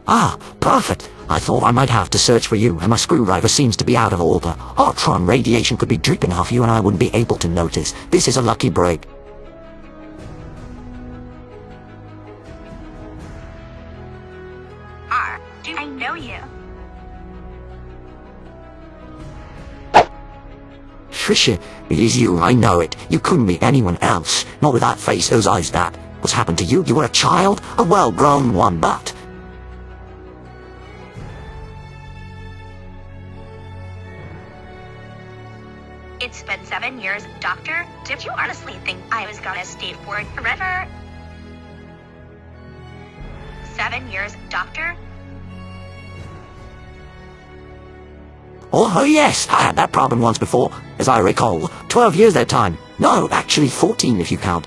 Ah, perfect. I thought I might have to search for you, and my screwdriver seems to be out of order. Artron radiation could be dripping off you and I wouldn't be able to notice. This is a lucky break. Do I know you? Trisha, it is you, I know it. You couldn't be anyone else. Not with that face, those eyes, that. What's happened to you? You were a child? A well-grown one, but... It's been 7 years, Doctor. Did you honestly think I was gonna stay for it forever? 7 years, Doctor? Oh, yes, I had that problem once before, as I recall. 12 years that time. No, actually 14 if you count.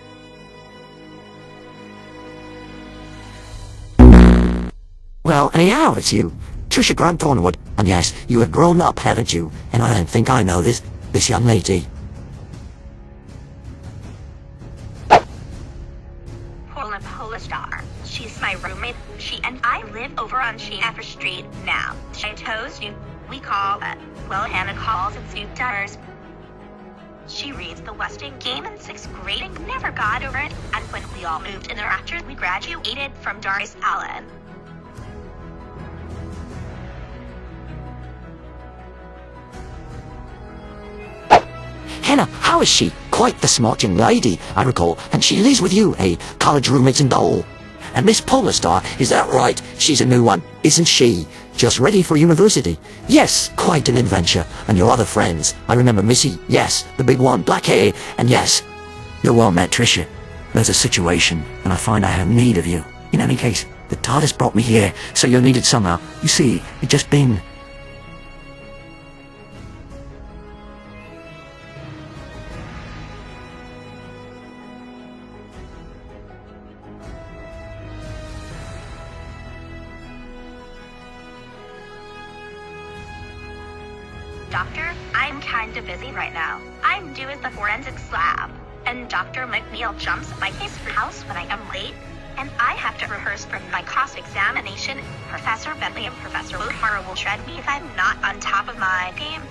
Well, anyhow, it's you. Trisha Grant-Thornewood. And yes, you have grown up, haven't you? And I don't think I know this young lady. Paula Polestar. She's my roommate. She and I live over on Schaeffer Street now. I told you. We call it, well, Hannah calls it soup dinners. She reads the Westing game in 6th grade and never got over it, and when we all moved in there after we graduated from Darcy Allen. Hannah, how is she? Quite the smart young lady, I recall, and she lives with you, college roommates and all. And Miss Polestar, is that right? She's a new one, isn't she? Just ready for university. Yes, quite an adventure. And your other friends. I remember Missy, yes, the big one, black hair, and yes. You're well met, Tricia. There's a situation, and I find I have need of you. In any case, the TARDIS brought me here, so you're needed somehow. You see, it just been... Doctor, I'm kinda busy right now. I'm due at the forensics lab, and Dr. McNeil jumps at my case for house when I am late, and I have to rehearse for my cross-examination. Professor Bentley and Professor O'Hara will shred me if I'm not on top of my game.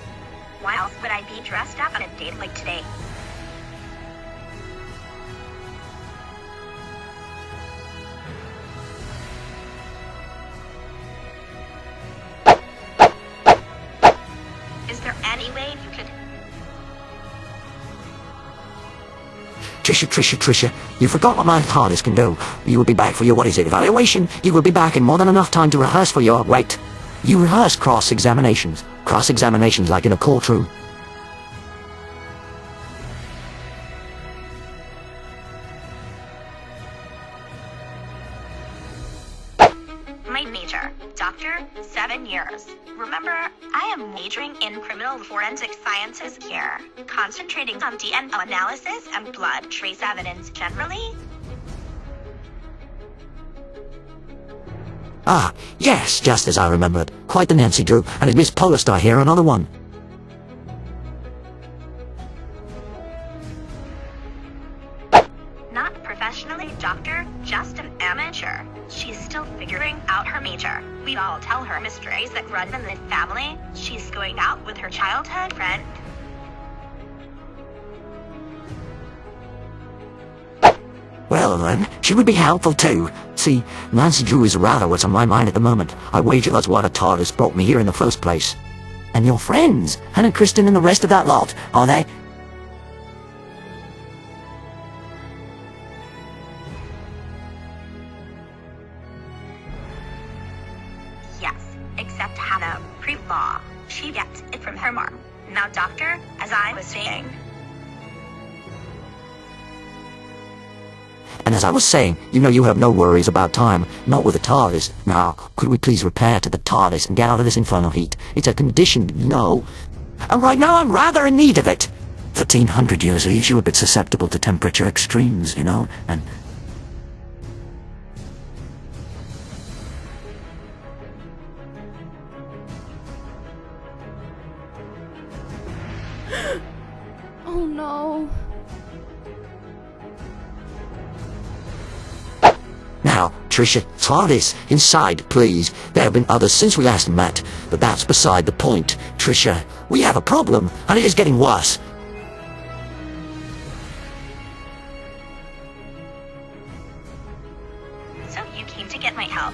Why else would I be dressed up on a date like today? Is there any way you could... Tricia, you forgot what my TARDIS can do. You will be back for your, evaluation. You will be back in more than enough time to rehearse for your, you rehearse cross-examinations. Cross-examinations like in a courtroom. My major, Doctor, 7 years. Remember, I am majoring in criminal forensic sciences here, concentrating on DNA analysis and blood trace evidence generally. Ah, yes, just as I remembered. Quite the Nancy Drew, and is Miss Polestar here another one? Not professionally, Doctor, just an amateur. She's still figuring out her major. We all tell her mysteries that run in the family. She's going out with her childhood friend. Well then, she would be helpful too. See, Nancy Drew is rather what's on my mind at the moment. I wager that's why the TARDIS brought me here in the first place. And your friends, Hannah, Kristen and the rest of that lot, are they? Yes, except Hannah, pre-law. She gets it from her mom. Now, Doctor, as I was saying... And as I was saying, you know you have no worries about time, not with the TARDIS. Now, could we please repair to the TARDIS and get out of this infernal heat? It's a condition, you know. And right now I'm rather in need of it. 1300 years leaves you a bit susceptible to temperature extremes, you know, and... Oh no. Now, Tricia, TARDIS, inside, please. There have been others since we last met, but that's beside the point. Tricia, we have a problem, and it is getting worse. So you came to get my help.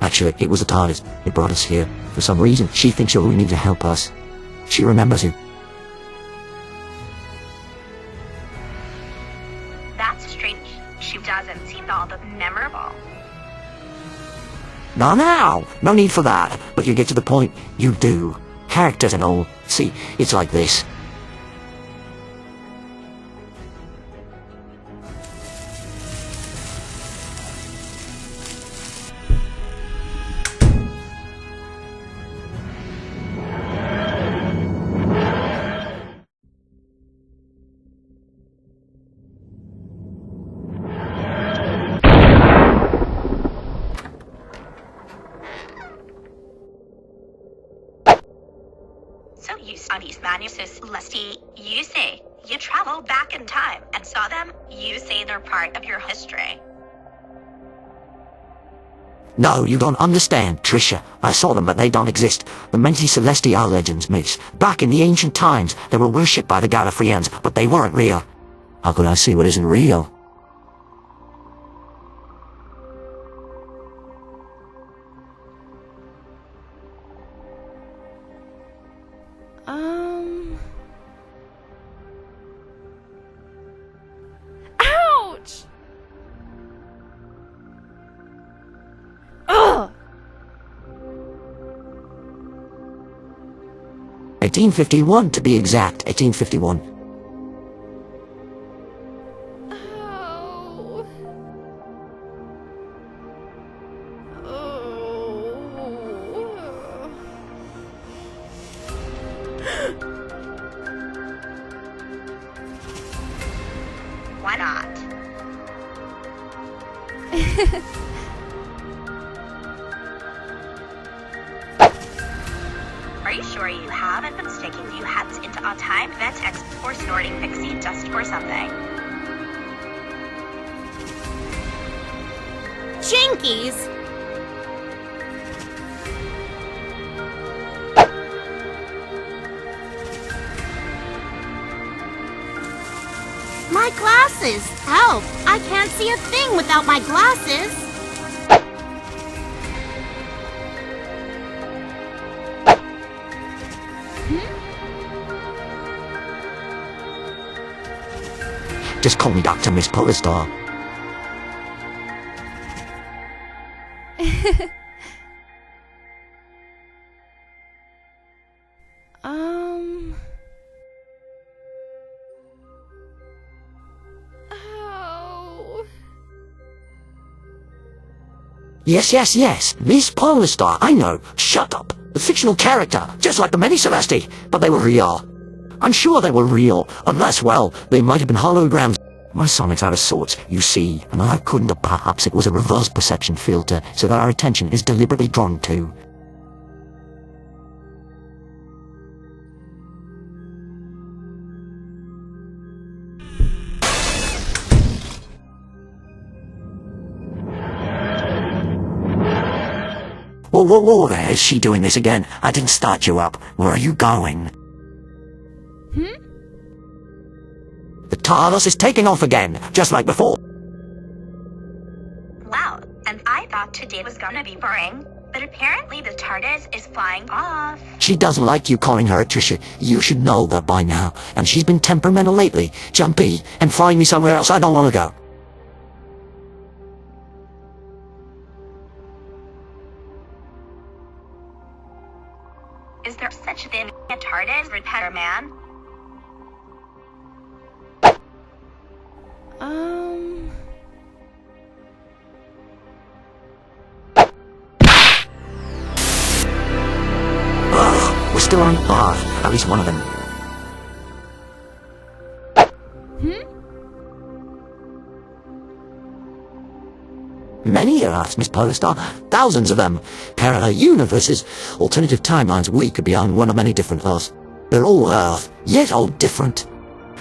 Actually, it was the TARDIS. It brought us here. For some reason, she thinks you'll need to help us. She remembers you. That's strange. She doesn't seem all that memorable. Now, no need for that. But you get to the point, you do. Characters and all. See, it's like this. So you saw these manuscripts, Leslie. You say you traveled back in time and saw them. You say they're part of your history. No, you don't understand, Tricia. I saw them, but they don't exist. The Menti Celesti are legends, miss. Back in the ancient times, they were worshipped by the Gallifreyans, but they weren't real. How could I see what isn't real? Ouch! Ugh! 1851 to be exact, 1851. Ow. Oh. Why not? Are you sure you haven't been sticking your heads into a time Vetex or snorting pixie dust or something? Jinkies! My glasses! Help! I can't see a thing without my glasses! Just call me Dr. Miss Polestar. Oh. Yes, Miss Polestar, I know. Shut up. The fictional character, just like the Many Celesti, but they were real. I'm sure they were real, unless, well, they might have been holograms. My sonic's out of sorts, you see, and I couldn't have. Perhaps it was a reverse perception filter, so that our attention is deliberately drawn to. Whoa, there, is she doing this again? I didn't start you up. Where are you going? The TARDIS is taking off again, just like before. Wow, and I thought today was gonna be boring, but apparently the TARDIS is flying off. She doesn't like you calling her Tricia. You should know that by now. And she's been temperamental lately. Jumpy, and find me somewhere else I don't want to go. Is there such a thing as a TARDIS repairman? Ugh, we're still on Earth. At least one of them. Many Earths, Miss Polestar. Thousands of them. Parallel universes. Alternative timelines. We could be on one of many different Earths. They're all Earth, yet all different.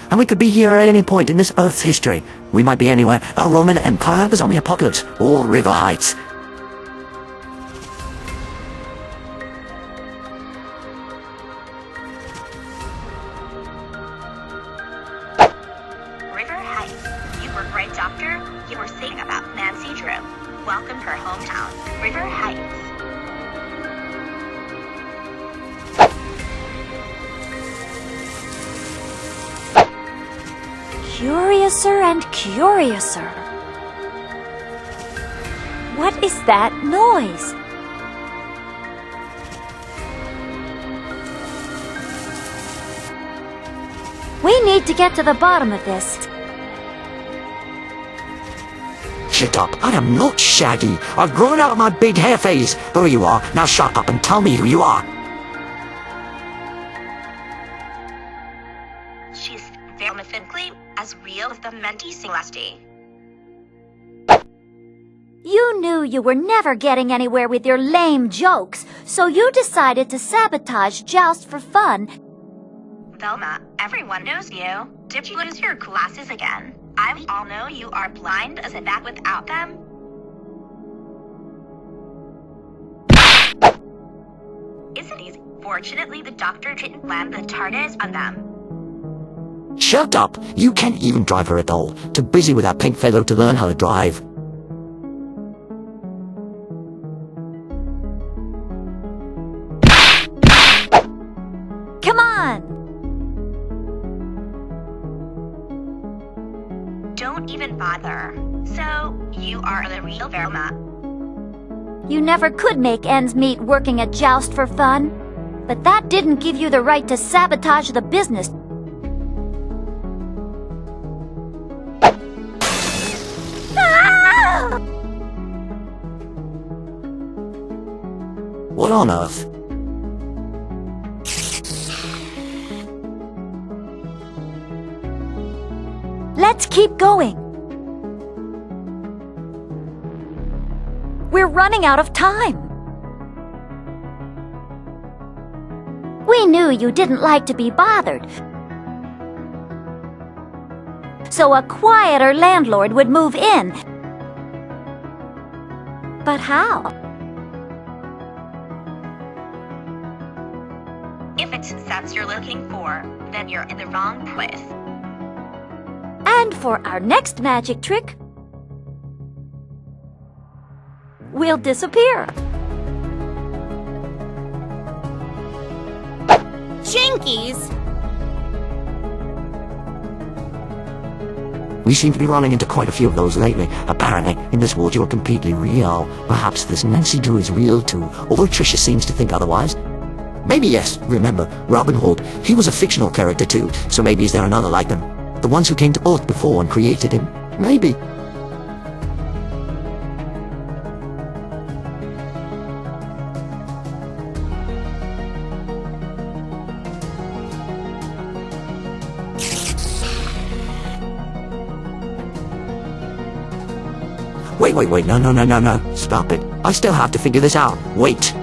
And we could be here at any point in this Earth's history. We might be anywhere. A Roman Empire, the zombie apocalypse, or River Heights. River Heights. You were right, Doctor. You were saying about Nancy Drew. Welcome to her hometown, River Heights. Curiouser and curiouser. What is that noise? We need to get to the bottom of this. Shut up. I am not Shaggy. I've grown out of my big hair phase. There you are. Now shut up and tell me who you are. She's vermifintly as real as the Menti Celesti. You knew you were never getting anywhere with your lame jokes, so you decided to sabotage Joust for fun. Velma, everyone knows you. Did you lose your glasses again? I all know you are blind as a bat without them. Isn't easy. Fortunately, the doctor didn't land the TARDIS on them. Shut up. You can't even drive her at all. Too busy with that pink fellow to learn how to drive. Come on! Don't even bother. So, you are the real Velma. You never could make ends meet working at Joust for fun. But that didn't give you the right to sabotage the business. Ah! What on earth? Let's keep going. We're running out of time. We knew you didn't like to be bothered. So a quieter landlord would move in. But how? If it's sense you're looking for, then you're in the wrong place. And for our next magic trick, we'll disappear. Jinkies! We seem to be running into quite a few of those lately. Apparently, in this world you are completely real. Perhaps this Nancy Drew is real too, although Tricia seems to think otherwise. Maybe yes, remember, Robin Hood, he was a fictional character too, so maybe is there another like him? The ones who came to Earth before and created him? Maybe. Wait, no. Stop it. I still have to figure this out. Wait.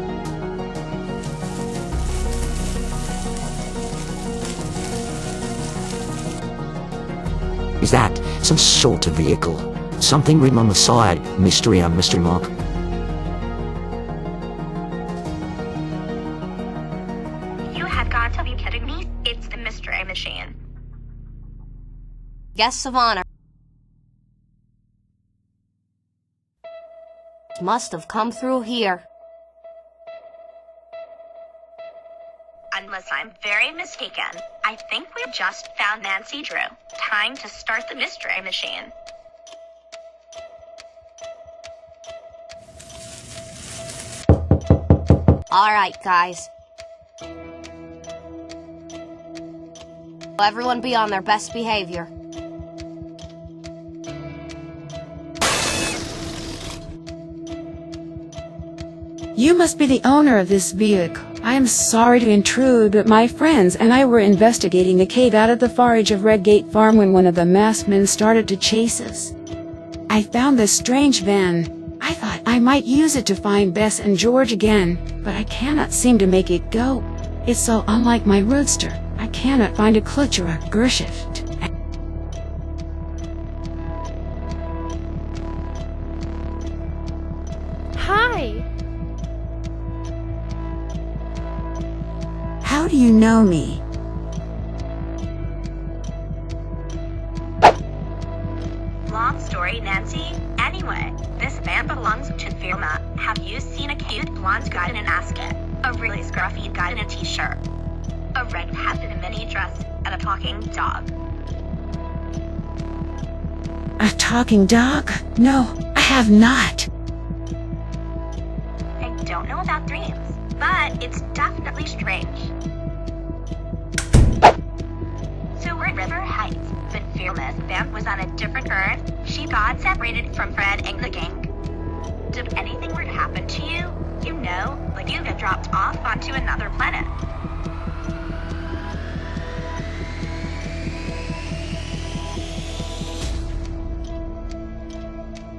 Is that some sort of vehicle? Something written on the side, mystery and mystery mark. You had got to be kidding me. It's the mystery machine. Guests of honor must have come through here. Unless I'm very mistaken, I think we just found Nancy Drew. Time to start the mystery machine. All right, guys. Everyone be on their best behavior. You must be the owner of this vehicle. I am sorry to intrude, but my friends and I were investigating a cave out of the far edge of Redgate Farm when one of the masked men started to chase us. I found this strange van. I thought I might use it to find Bess and George again, but I cannot seem to make it go. It's so unlike my roadster. I cannot find a clutch or a gearshift. Hi. How do you know me? Long story, Nancy. Anyway, this van belongs to Firma. Have you seen a cute blonde guy in an ascot? A really scruffy guy in a t-shirt? A red hat in a mini dress, and a talking dog? A talking dog? No, I have not. I don't know about dreams, but it's definitely strange. So we're at River Heights, but Firma's van was on a different earth. She got separated from Fred and the gang. Did anything weird happen to you? You know, like you get dropped off onto another planet.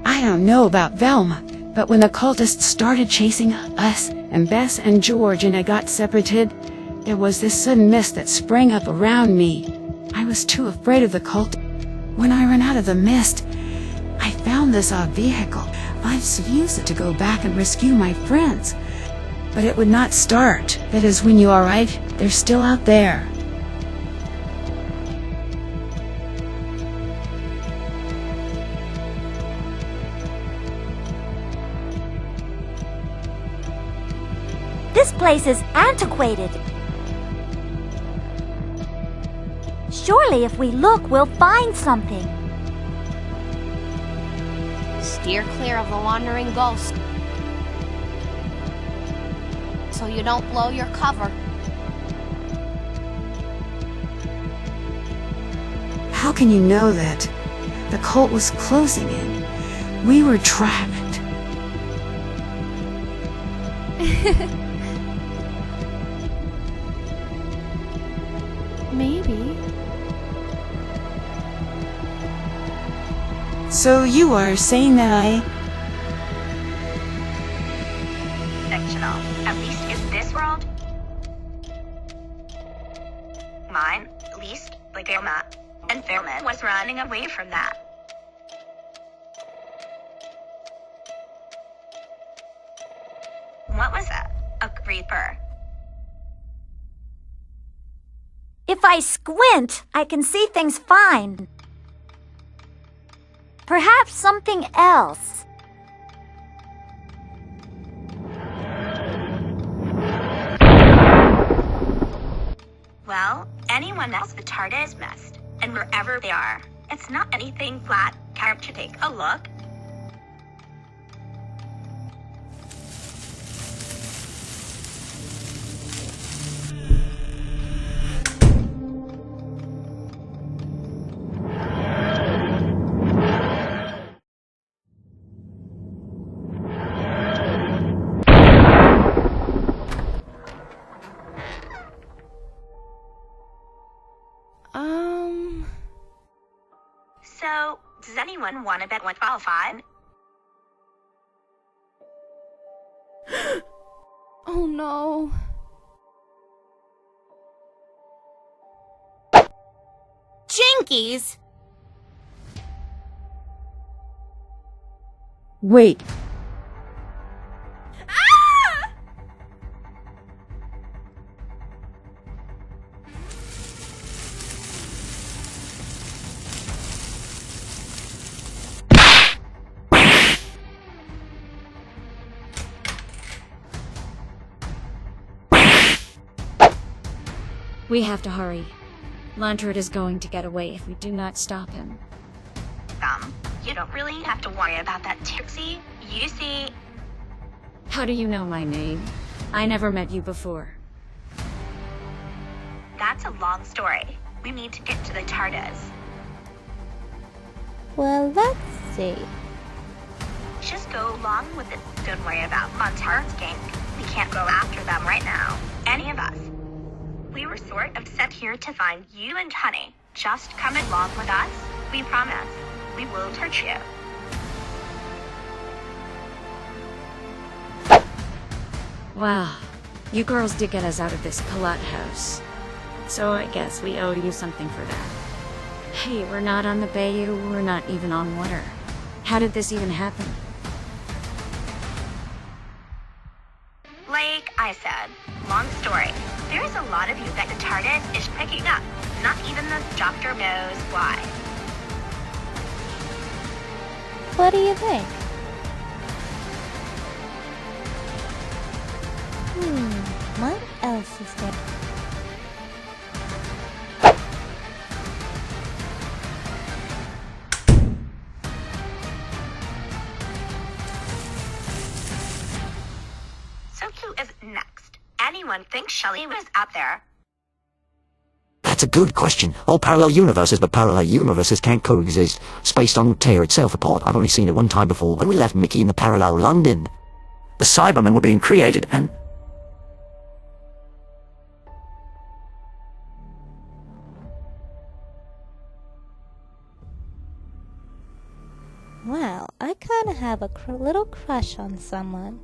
I don't know about Velma, but when the cultists started chasing us and Bess and George and I got separated, there was this sudden mist that sprang up around me. I was too afraid of the cult. When I ran out of the mist, I found this vehicle. I used it to go back and rescue my friends. But it would not start. That is, when you arrive, they're still out there. This place is antiquated. Surely if we look, we'll find something. Steer clear of the wandering ghost, so you don't blow your cover. How can you know that? The cult was closing in. We were trapped. Maybe. So you are saying that Fictional, at least in this world. Mine, at least, like Firma. And Firma was running away from that. What was that? A creeper? If I squint, I can see things fine. Perhaps something else. Well, anyone else the TARDIS missed, and wherever they are, it's not anything flat. Care to take a look? So, does anyone want to bet what I'll find? Oh no. Jinkies! wait. We have to hurry. Lantard is going to get away if we do not stop him. You don't really have to worry about that, Trixie. You see... How do you know my name? I never met you before. That's a long story. We need to get to the TARDIS. Well, let's see. Just go along with it. Don't worry about Montaro's gang. We can't go after them right now. Any of us. We were sort of sent here to find you and Honey. Just come along with us. We promise. We won't hurt you. Well, you girls did get us out of this Palat house. So I guess we owe you something for that. Hey, we're not on the bayou, we're not even on water. How did this even happen? Like I said, long story. There's a lot of you that the TARDIS is picking up. Not even the doctor knows why. What do you think? What else is there? So who is next? Anyone think Shelley was out there? That's a good question. All parallel universes, but parallel universes can't coexist. Space don't tear itself apart. I've only seen it one time before, when we left Mickey in the parallel London. The Cybermen were being created, and... Well, I kinda have a little crush on someone.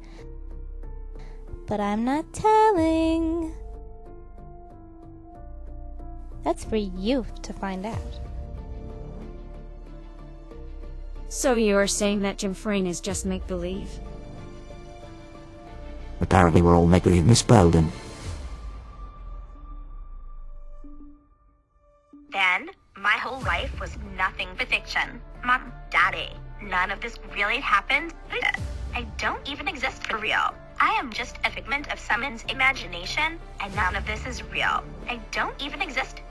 But I'm not telling. That's for you to find out. So you're saying that Jim Frayne is just make-believe? Apparently we're all make-believe, Miss Belden. Then, my whole life was nothing but fiction. Mom, Daddy, none of this really happened. I don't even exist for real. I am just a figment of someone's imagination, and none of this is real. I don't even exist.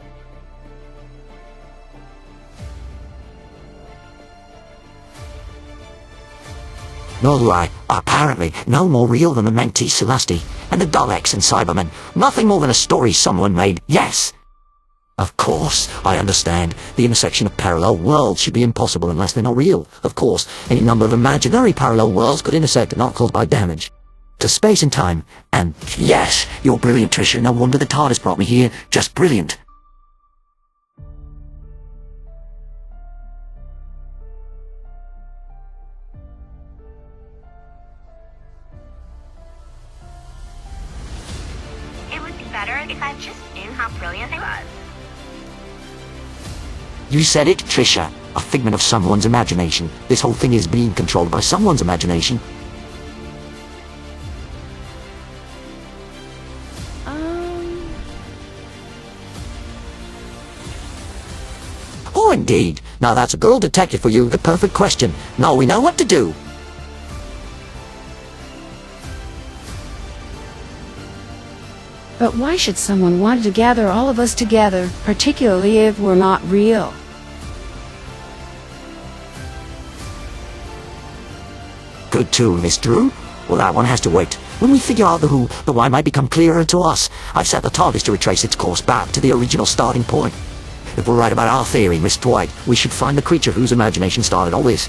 Nor do I. Apparently, no more real than the Mentis Celesti, and the Daleks and Cybermen. Nothing more than a story someone made. Yes! Of course, I understand. The intersection of parallel worlds should be impossible unless they're not real. Of course, any number of imaginary parallel worlds could intersect and not caused by damage to space and time. And yes, you're brilliant, Tricia. No wonder the TARDIS brought me here. Just brilliant. It would be better if I just knew how brilliant I was. You said it, Tricia. A figment of someone's imagination. This whole thing is being controlled by someone's imagination. Oh, indeed. Now that's a girl detective for you. The perfect question. Now we know what to do. But why should someone want to gather all of us together, particularly if we're not real? Good too, Miss Drew. Well, that one has to wait. When we figure out the who, the why might become clearer to us. I've set the TARDIS to retrace its course back to the original starting point. If we're right about our theory, Miss Dwight, we should find the creature whose imagination started all this.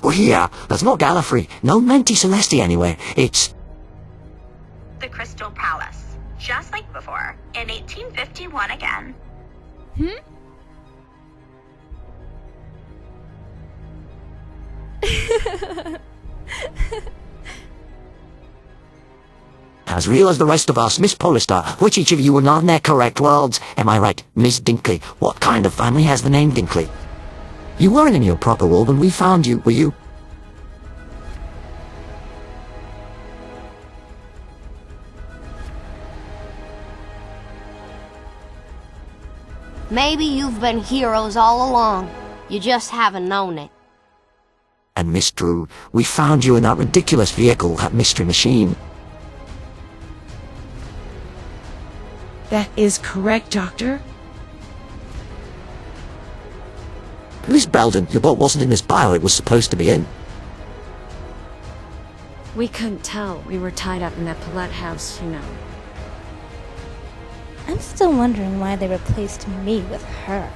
We're here. There's no Gallifrey. No Mentis Celesti anywhere. It's... The Crystal Palace. Just like before. In 1851 again. As real as the rest of us, Miss Polestar. Which each of you were not in their correct worlds? Am I right, Miss Dinkley? What kind of family has the name Dinkley? You weren't in your proper world when we found you, were you? Maybe you've been heroes all along. You just haven't known it. And Miss Drew, we found you in that ridiculous vehicle, that mystery machine. That is correct, Doctor. Miss Belden, your boat wasn't in this pile it was supposed to be in. We couldn't tell. We were tied up in that Paulette house, you know. I'm still wondering why they replaced me with her.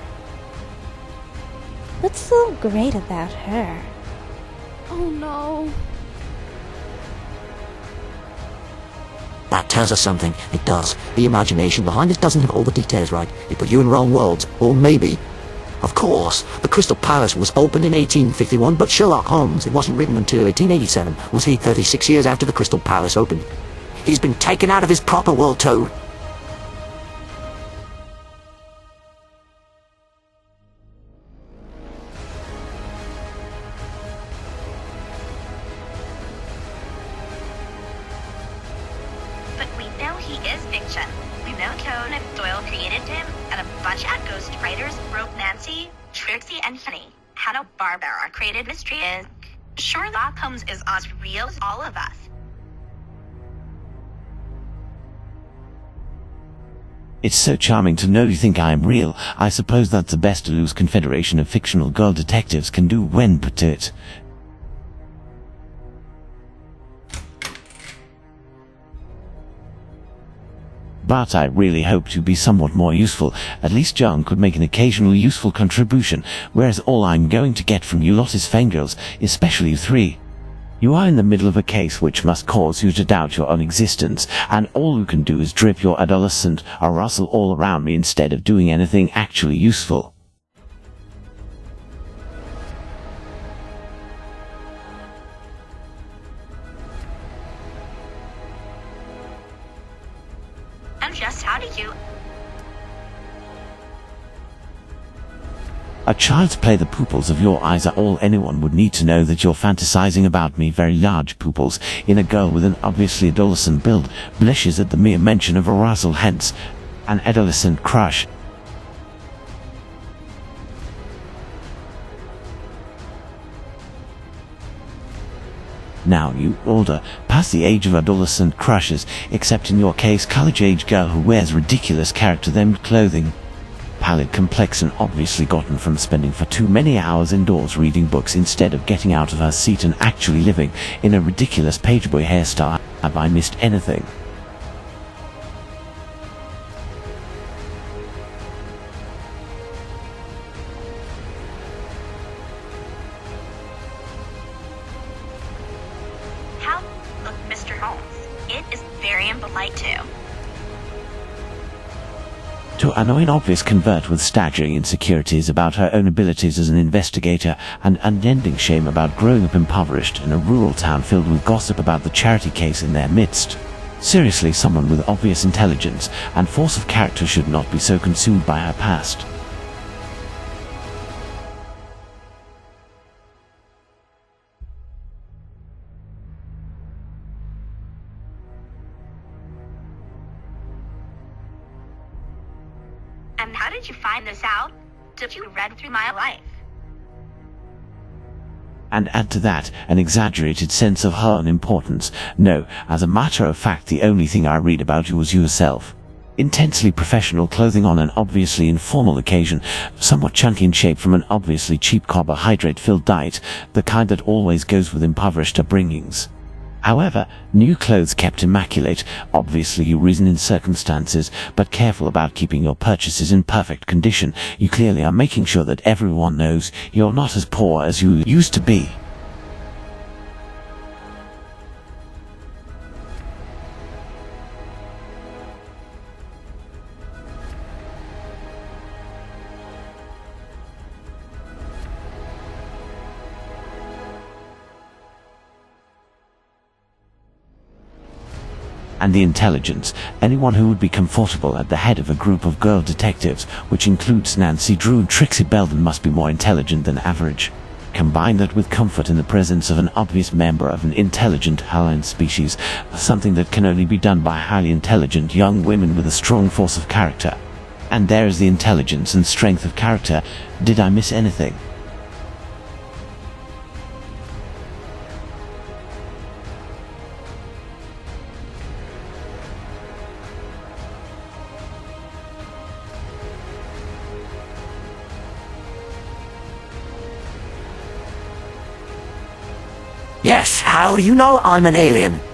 What's so great about her? Oh no. That tells us something. It does. The imagination behind it doesn't have all the details right. It put you in wrong worlds. Or maybe... Of course, the Crystal Palace was opened in 1851, but Sherlock Holmes, it wasn't written until 1887. Was he 36 years after the Crystal Palace opened? He's been taken out of his proper world, Toad. But we know he is fiction. We know Conan Doyle created him, and a bunch of ghostwriters wrote Nancy, Trixie, and Honey. Hanna-Barbera created mystery is. Sherlock Holmes is as real as all of us. It's so charming to know you think I am real. I suppose that's the best a loose confederation of fictional girl detectives can do when put to it. But I really hope to be somewhat more useful. At least John could make an occasional useful contribution, whereas all I'm going to get from you lot is fangirls, especially you three. You are in the middle of a case which must cause you to doubt your own existence, and all you can do is drip your adolescent arousal all around me instead of doing anything actually useful. And just how do you... A child's play. The pupils of your eyes are all anyone would need to know that you're fantasizing about me. Very large pupils in a girl with an obviously adolescent build blushes at the mere mention of arousal, hence an adolescent crush. Now you older, past the age of adolescent crushes, except in your case college-age girl who wears ridiculous character-themed clothing. Pallid complexion, obviously gotten from spending for too many hours indoors reading books instead of getting out of her seat and actually living in a ridiculous pageboy hairstyle. Have I missed anything? How... Look, Mr. Holmes, it is very impolite too. To annoy an obvious convert with staggering insecurities about her own abilities as an investigator and unending shame about growing up impoverished in a rural town filled with gossip about the charity case in their midst. Seriously, someone with obvious intelligence and force of character should not be so consumed by her past. And how did you find this out? Did you read through my life? And add to that an exaggerated sense of her own importance. No, as a matter of fact, the only thing I read about you was yourself. Intensely professional clothing on an obviously informal occasion, somewhat chunky in shape from an obviously cheap carbohydrate-filled diet, the kind that always goes with impoverished upbringings. However, new clothes kept immaculate, obviously you reason in circumstances, but careful about keeping your purchases in perfect condition. You clearly are making sure that everyone knows you're not as poor as you used to be. And the intelligence, anyone who would be comfortable at the head of a group of girl detectives, which includes Nancy Drew and Trixie Belden, must be more intelligent than average. Combine that with comfort in the presence of an obvious member of an intelligent alien species, something that can only be done by highly intelligent young women with a strong force of character. And there is the intelligence and strength of character. Did I miss anything? Yes, how do you know I'm an alien?